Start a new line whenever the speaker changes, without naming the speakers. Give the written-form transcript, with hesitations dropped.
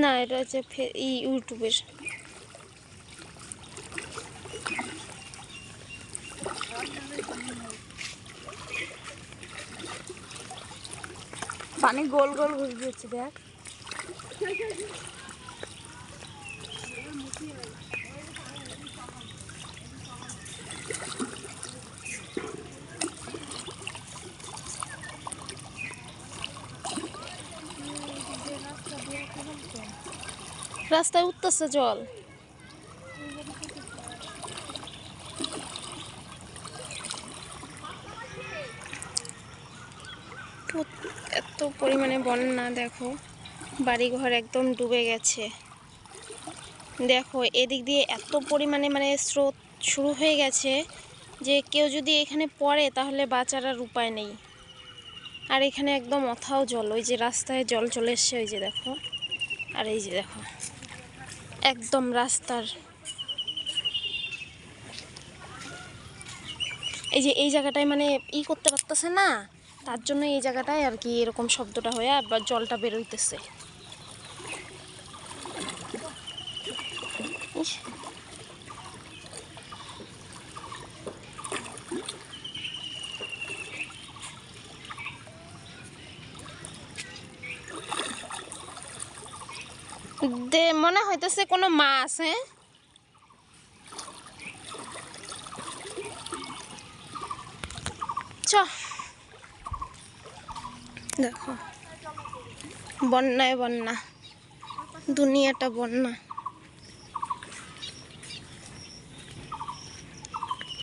না, এটা হচ্ছে ইউটিউবের।
পানি গোল গোল ঘুরে যাচ্ছে, দেখ।
রাস্তায় উঠতেছে জল। এত পরিমাণে বন্যা, দেখো বাড়িঘর একদম ডুবে গেছে। দেখো এদিক দিয়ে এত পরিমাণে মানে স্রোত শুরু হয়ে গেছে যে কেউ যদি এখানে পড়ে তাহলে বাঁচার আর উপায় নেই। আর এখানে একদম অথাও জল, ওই যে রাস্তায় জল চলে এসছে, ওই যে দেখো। আর এই যে দেখো একদম রাস্তার এই যে এই জায়গাটায় মানে করতে পারতেছে না, তার জন্য এই জায়গাটায় আর কি এরকম শব্দটা হয়ে আবার জলটা বেরোইতেছে। মনে হইতেছে কোনো মাছ। হ্যাঁ, চ দেখো বন্যায় বন্যা, দুনিয়াটা বন্যা।